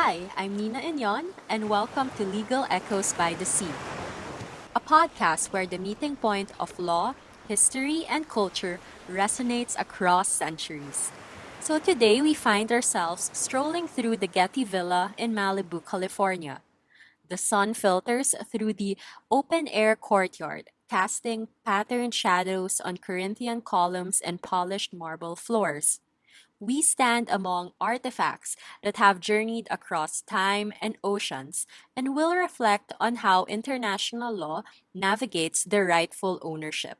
Hi, I'm Nina Ynion, and welcome to Legal Echoes by the Sea, a podcast where the meeting point of law, history, and culture resonates across centuries. So today we find ourselves strolling through the Getty Villa in Malibu, California. The sun filters through the open air courtyard, casting patterned shadows on Corinthian columns and polished marble floors. We stand among artifacts that have journeyed across time and oceans and will reflect on how international law navigates their rightful ownership.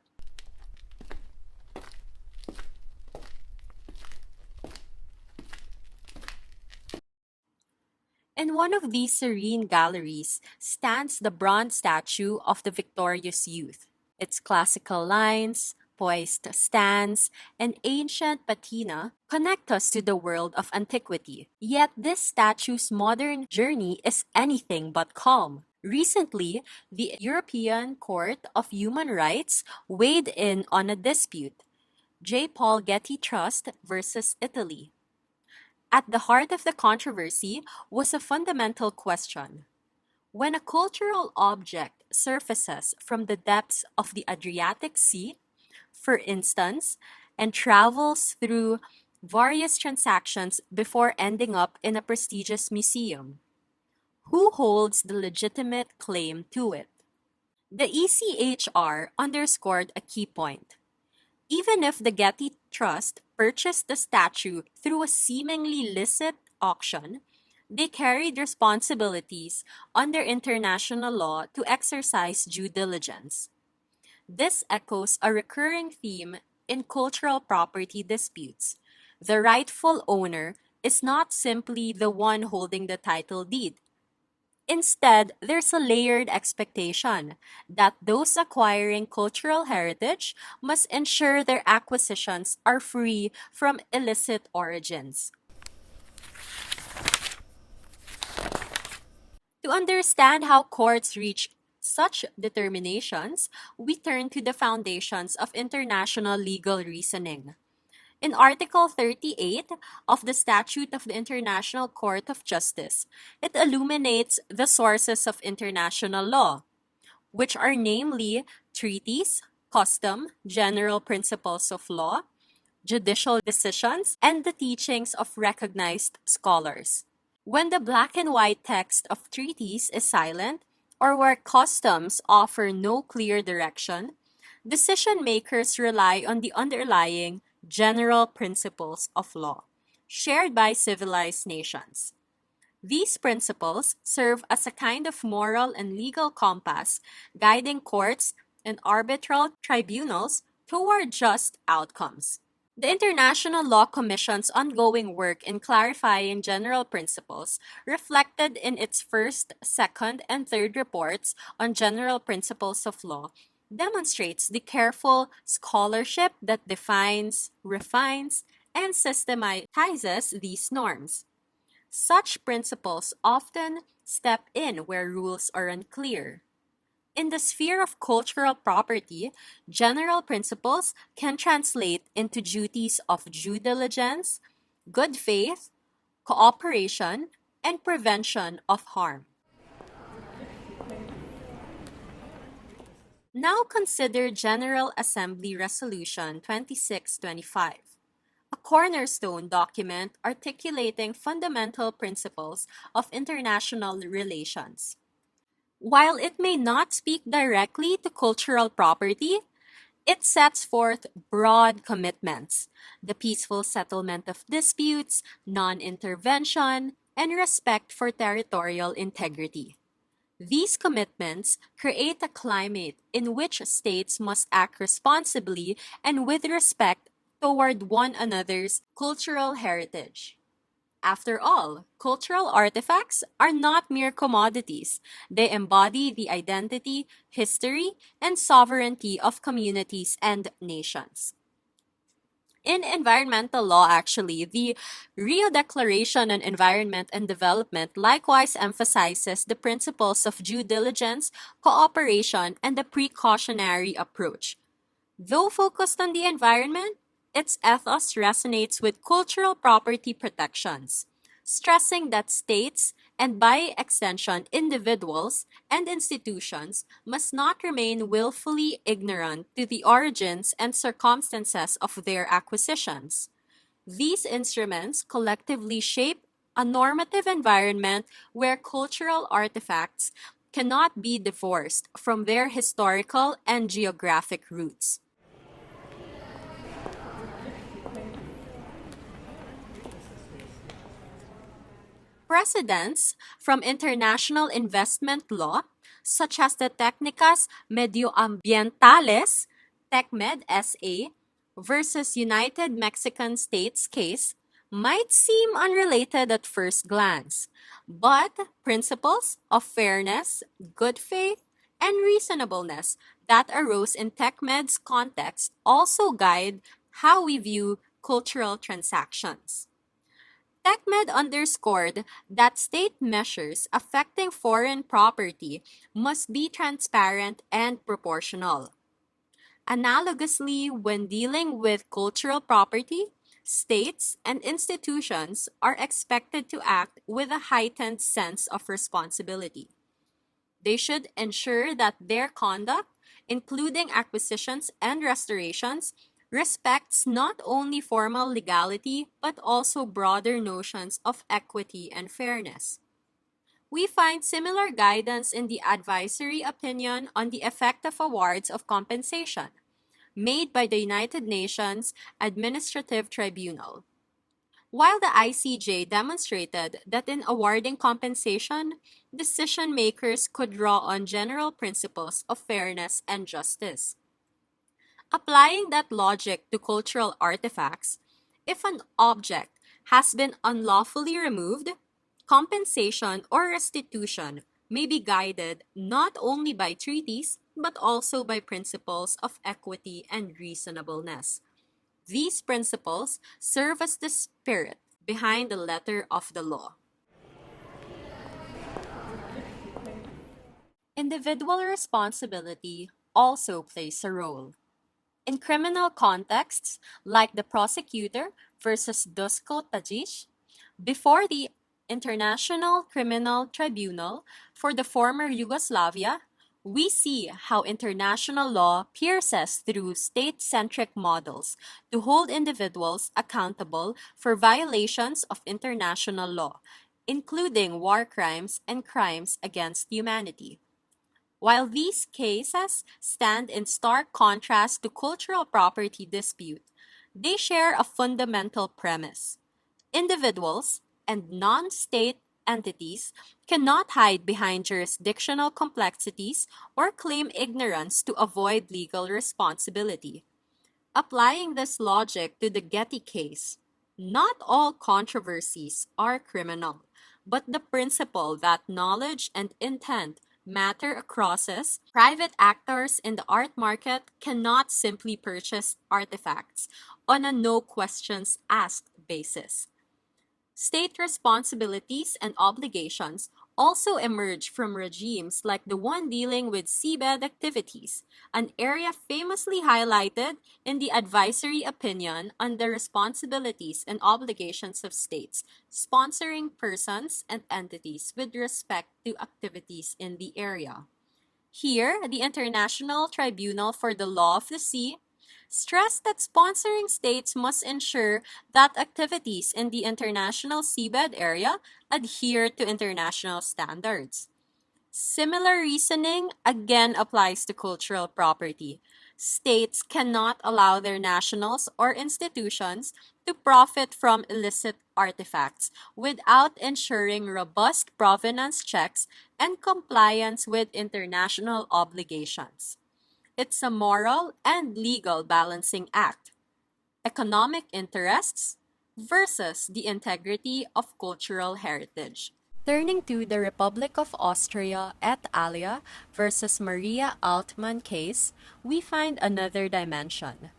In one of these serene galleries stands the bronze statue of the victorious youth. Its classical lines, poised stance, and ancient patina connect us to the world of antiquity. Yet this statue's modern journey is anything but calm. Recently, the European Court of Human Rights weighed in on a dispute, J. Paul Getty Trust versus Italy. At the heart of the controversy was a fundamental question. When a cultural object surfaces from the depths of the Adriatic Sea, for instance, and travels through various transactions before ending up in a prestigious museum, who holds the legitimate claim to it? The ECHR underscored a key point. Even if the Getty Trust purchased the statue through a seemingly licit auction, they carried responsibilities under international law to exercise due diligence. This echoes a recurring theme in cultural property disputes. The rightful owner is not simply the one holding the title deed. Instead, there's a layered expectation that those acquiring cultural heritage must ensure their acquisitions are free from illicit origins. To understand how courts reach such determinations, we turn to the foundations of international legal reasoning. In Article 38 of the Statute of the International Court of Justice, it illuminates the sources of international law, which are namely treaties, custom, general principles of law, judicial decisions, and the teachings of recognized scholars. When the black and white text of treaties is silent, or where customs offer no clear direction, decision makers rely on the underlying general principles of law, shared by civilized nations. These principles serve as a kind of moral and legal compass, guiding courts and arbitral tribunals toward just outcomes. The International Law Commission's ongoing work in clarifying general principles, reflected in its first, second, and third reports on general principles of law, demonstrates the careful scholarship that defines, refines, and systematizes these norms. Such principles often step in where rules are unclear. In the sphere of cultural property, general principles can translate into duties of due diligence, good faith, cooperation, and prevention of harm. Now consider General Assembly Resolution 2625, a cornerstone document articulating fundamental principles of international relations. While it may not speak directly to cultural property, it sets forth broad commitments: the peaceful settlement of disputes, non intervention, and respect for territorial integrity. These commitments create a climate in which states must act responsibly and with respect toward one another's cultural heritage. After all, cultural artifacts are not mere commodities. They embody the identity, history, and sovereignty of communities and nations. In environmental law, actually, the Rio Declaration on Environment and Development likewise emphasizes the principles of due diligence, cooperation, and the precautionary approach. Though focused on the environment, its ethos resonates with cultural property protections. stressing that states, and by extension individuals and institutions, must not remain willfully ignorant to the origins and circumstances of their acquisitions. These instruments collectively shape a normative environment where cultural artifacts cannot be divorced from their historical and geographic roots. Precedents from international investment law, such as the Técnicas Medioambientales, TECMED SA, versus United Mexican States case, might seem unrelated at first glance, but principles of fairness, good faith, and reasonableness that arose in TECMED's context also guide how we view cultural transactions. TechMed underscored that state measures affecting foreign property must be transparent and proportional. Analogously, when dealing with cultural property, states and institutions are expected to act with a heightened sense of responsibility. They should ensure that their conduct, including acquisitions and restorations, respects not only formal legality but also broader notions of equity and fairness. We find similar guidance in the advisory opinion on the effect of awards of compensation made by the United Nations Administrative Tribunal. While the ICJ demonstrated that in awarding compensation, decision makers could draw on general principles of fairness and justice. Applying that logic to cultural artifacts, if an object has been unlawfully removed, compensation or restitution may be guided not only by treaties but also by principles of equity and reasonableness. These principles serve as the spirit behind the letter of the law. Individual responsibility also plays a role. In criminal contexts, like the prosecutor versus Dusko Tajic, before the International Criminal Tribunal for the former Yugoslavia, we see how international law pierces through state centric models to hold individuals accountable for violations of international law, including war crimes and crimes against humanity. While these cases stand in stark contrast to cultural property dispute, they share a fundamental premise. Individuals and non-state entities cannot hide behind jurisdictional complexities or claim ignorance to avoid legal responsibility. Applying this logic to the Getty case, not all controversies are criminal, but the principle that knowledge and intent matter across us, private actors in the art market cannot simply purchase artifacts on a no questions asked basis. State responsibilities and obligations also emerge from regimes like the one dealing with seabed activities, an area famously highlighted in the advisory opinion on the responsibilities and obligations of states sponsoring persons and entities with respect to activities in the area. Here, the International Tribunal for the Law of the Sea stressed that sponsoring states must ensure that activities in the international seabed area adhere to international standards. Similar reasoning again applies to cultural property. States cannot allow their nationals or institutions to profit from illicit artifacts without ensuring robust provenance checks and compliance with international obligations. It's a moral and legal balancing act. Economic interests versus the integrity of cultural heritage. Turning to the Republic of Austria et alia versus Maria Altmann case, we find another dimension.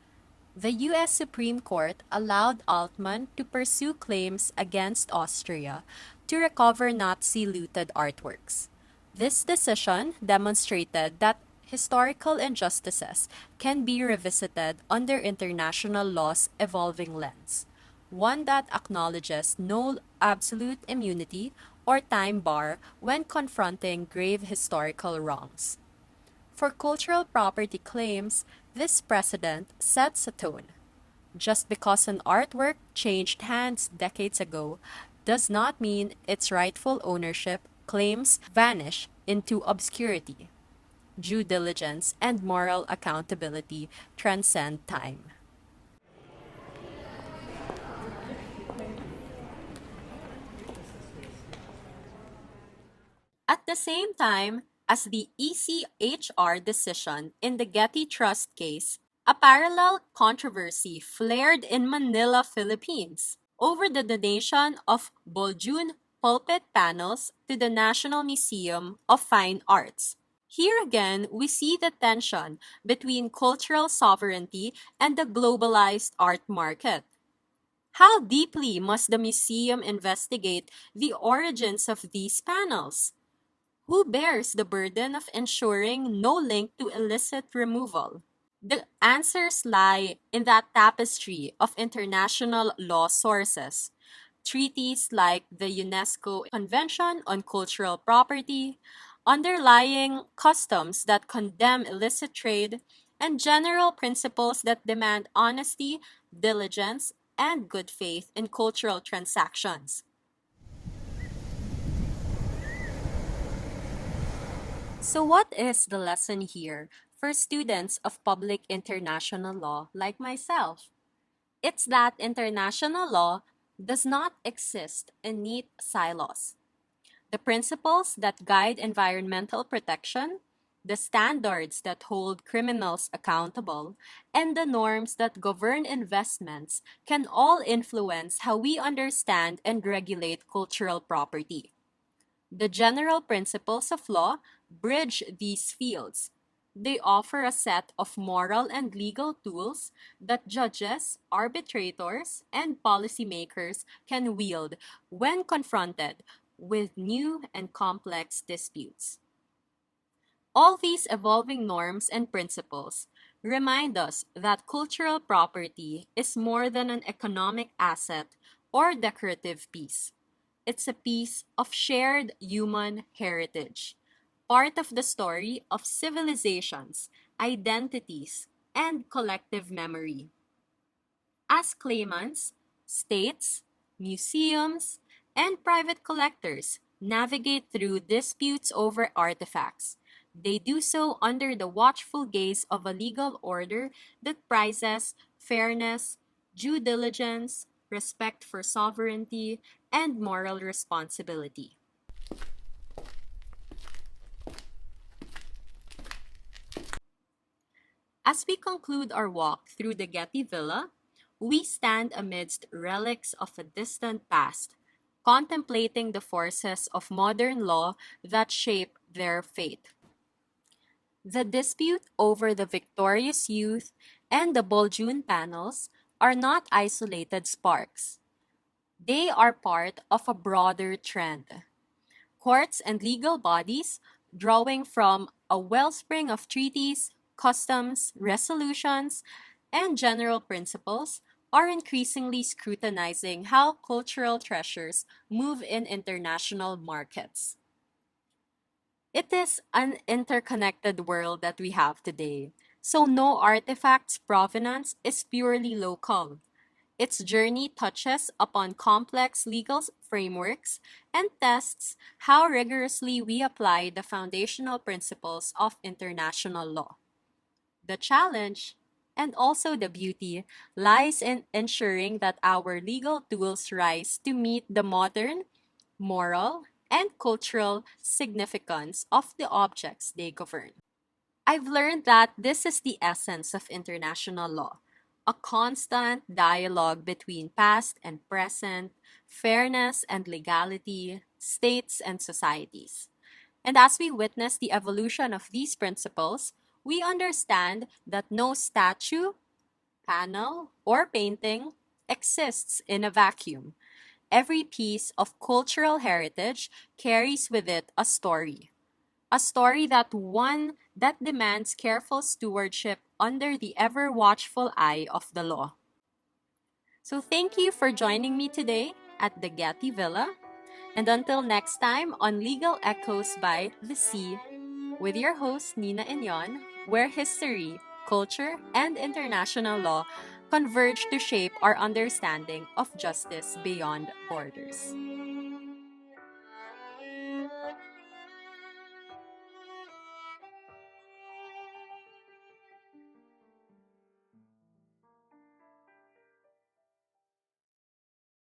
The U.S. Supreme Court allowed Altmann to pursue claims against Austria to recover Nazi looted artworks. This decision demonstrated that historical injustices can be revisited under international law's evolving lens. one that acknowledges no absolute immunity or time bar when confronting grave historical wrongs. For cultural property claims, this precedent sets a tone. Just because an artwork changed hands decades ago does not mean its rightful ownership claims vanish into obscurity. Due diligence and moral accountability transcend time. At the same time as the ECHR decision in the Getty Trust case, a parallel controversy flared in Manila, Philippines, over the donation of Boljun pulpit panels to the National Museum of Fine Arts. Here again, we see the tension between cultural sovereignty and the globalized art market. How deeply must the museum investigate the origins of these panels? Who bears the burden of ensuring no link to illicit removal? The answers lie in that tapestry of international law sources. Treaties like the UNESCO Convention on Cultural Property, underlying customs that condemn illicit trade, and general principles that demand honesty, diligence, and good faith in cultural transactions. So, what is the lesson here for students of public international law like myself? It's that international law does not exist in neat silos. The principles that guide environmental protection, the standards that hold criminals accountable, and the norms that govern investments can all influence how we understand and regulate cultural property. The general principles of law bridge these fields. They offer a set of moral and legal tools that judges, arbitrators, and policymakers can wield when confronted with new and complex disputes. All these evolving norms and principles remind us that cultural property is more than an economic asset or decorative piece. It's a piece of shared human heritage, part of the story of civilizations, identities, and collective memory. As claimants, states, museums, and private collectors navigate through disputes over artifacts, they do so under the watchful gaze of a legal order that prizes fairness, due diligence, respect for sovereignty, and moral responsibility. As we conclude our walk through the Getty Villa, we stand amidst relics of a distant past, contemplating the forces of modern law that shape their fate. The dispute over the victorious youth and the Boljun panels are not isolated sparks. They are part of a broader trend. Courts and legal bodies, drawing from a wellspring of treaties, customs, resolutions, and general principles, are increasingly scrutinizing how cultural treasures move in international markets. It is an interconnected world that we have today, so no artifact's provenance is purely local. Its journey touches upon complex legal frameworks and tests how rigorously we apply the foundational principles of international law. The challenge, and also the beauty, lies in ensuring that our legal tools rise to meet the modern, moral, and cultural significance of the objects they govern. I've learned that this is the essence of international law, a constant dialogue between past and present, fairness and legality, states and societies. And as we witness the evolution of these principles, we understand that no statue, panel, or painting exists in a vacuum. Every piece of cultural heritage carries with it a story that demands careful stewardship under the ever watchful eye of the law. So thank you for joining me today at the Getty Villa. And until next time on Legal Echoes by the Sea, with your host Nina Ynion, where history, culture, and international law converge to shape our understanding of justice beyond borders.